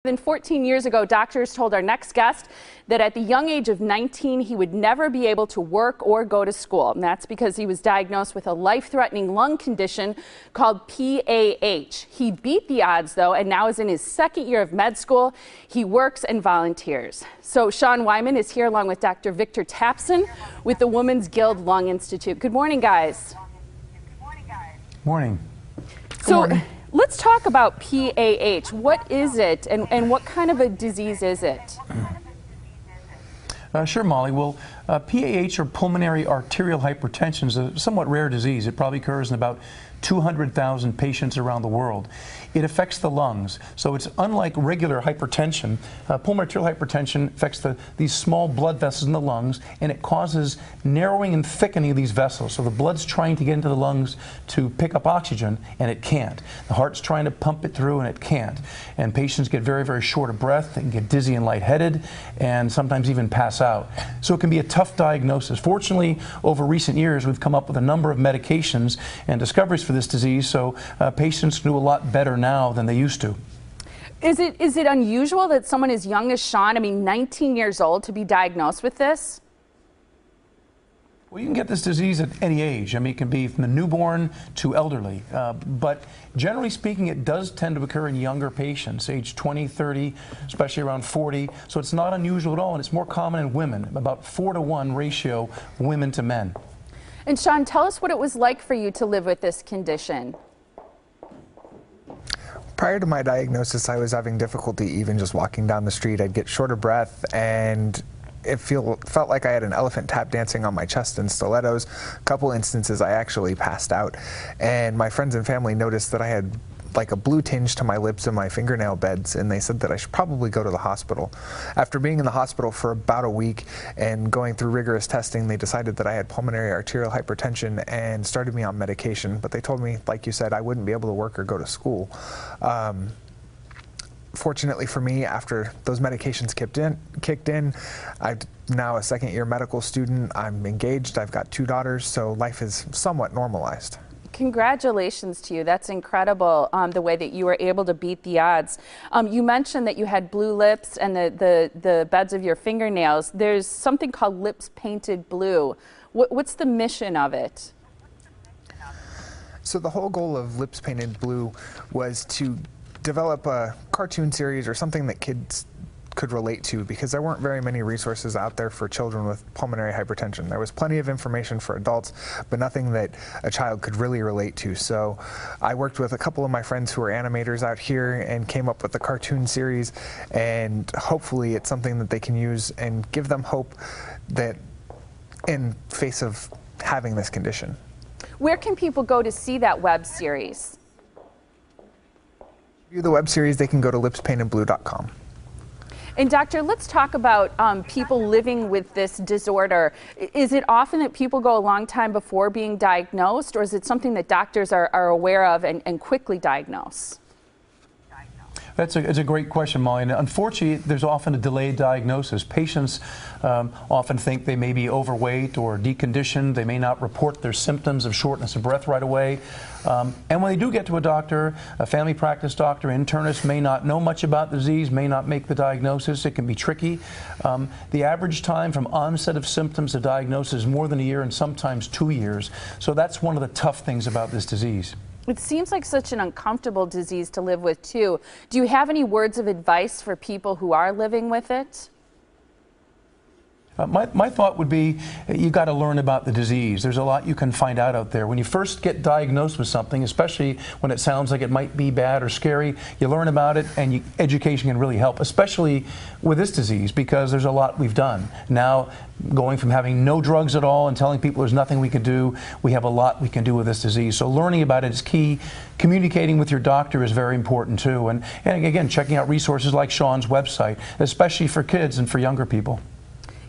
More than 14 years ago, doctors told our next guest that at the young age of 19, he would never be able to work or go to school. And that's because he was diagnosed with a life-threatening lung condition called PAH. He beat the odds, though, and now is in his second year of med school. He works and volunteers. So Sean Wyman is here along with Dr. Victor Tapson with the Women's Guild Lung Institute. Good morning, guys. Morning. So let's talk about PAH. What is it, and what kind of a disease is it? Sure, Molly. Well, PAH, or pulmonary arterial hypertension, is a somewhat rare disease. It probably occurs in about 200,000 patients around the world. It affects the lungs, so it's unlike regular hypertension. Pulmonary arterial hypertension affects these small blood vessels in the lungs, and it causes narrowing and thickening of these vessels. So the blood's trying to get into the lungs to pick up oxygen, and it can't. The heart's trying to pump it through, and it can't. And patients get very, very short of breath. They can get dizzy and lightheaded, and sometimes even pass out. So it can be a tough diagnosis. Fortunately, over recent years, we've come up with a number of medications and discoveries for this disease, so patients do a lot better now than they used to. Is it unusual that someone as young as Sean, 19 years old, to be diagnosed with this? Well, you can get this disease at any age. It can be from the newborn to elderly. But generally speaking, it does tend to occur in younger patients, age 20, 30, especially around 40. So it's not unusual at all, and it's more common in women, about 4-to-1 ratio women to men. And Sean, tell us what it was like for you to live with this condition. Prior to my diagnosis, I was having difficulty even just walking down the street. I'd get short of breath, and it felt like I had an elephant tap dancing on my chest in stilettos. A couple instances I actually passed out, and my friends and family noticed that I had like a blue tinge to my lips and my fingernail beds, and they said that I should probably go to the hospital. After being in the hospital for about a week and going through rigorous testing, they decided that I had pulmonary arterial hypertension and started me on medication, but they told me, like you said, I wouldn't be able to work or go to school. Fortunately for me, after those medications kicked in, I'm now a second-year medical student. I'm engaged. I've got 2 daughters, so life is somewhat normalized. Congratulations to you. That's incredible, the way that you were able to beat the odds. You mentioned that you had blue lips and the beds of your fingernails. There's something called Lips Painted Blue. What's the mission of it? So the whole goal of Lips Painted Blue was to develop a cartoon series or something that kids could relate to, because there weren't very many resources out there for children with pulmonary hypertension. There was plenty of information for adults, but nothing that a child could really relate to. So I worked with a couple of my friends who are animators out here and came up with the cartoon series, and hopefully it's something that they can use and give them hope that in face of having this condition. Where can people go to see that web series? To view the web series, they can go to lipspaintedblue.com. And doctor, let's talk about people living with this disorder. Is it often that people go a long time before being diagnosed, or is it something that doctors are aware of and quickly diagnose? It's a great question, Molly. And unfortunately, there's often a delayed diagnosis. Patients often think they may be overweight or deconditioned. They may not report their symptoms of shortness of breath right away. And when they do get to a doctor, a family practice doctor, internist may not know much about the disease, may not make the diagnosis. It can be tricky. The average time from onset of symptoms to diagnosis is more than a year and sometimes 2 years. So that's one of the tough things about this disease. It seems like such an uncomfortable disease to live with, too. Do you have any words of advice for people who are living with it? My thought would be you got to learn about the disease. There's a lot you can find out there. When you first get diagnosed with something, especially when it sounds like it might be bad or scary, you learn about it, and education can really help, especially with this disease, because there's a lot we've done. Now, going from having no drugs at all and telling people there's nothing we can do, we have a lot we can do with this disease. So learning about it is key. Communicating with your doctor is very important too. And again, checking out resources like Sean's website, especially for kids and for younger people.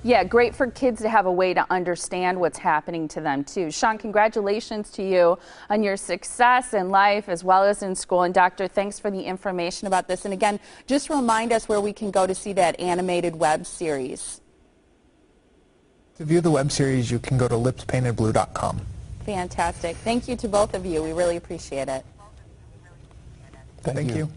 Yeah, great for kids to have a way to understand what's happening to them too. Sean, congratulations to you on your success in life as well as in school. And doctor, thanks for the information about this. And again, just remind us where we can go to see that animated web series. To view the web series, you can go to lipspaintedblue.com. Fantastic. Thank you to both of you. We really appreciate it. Thank you.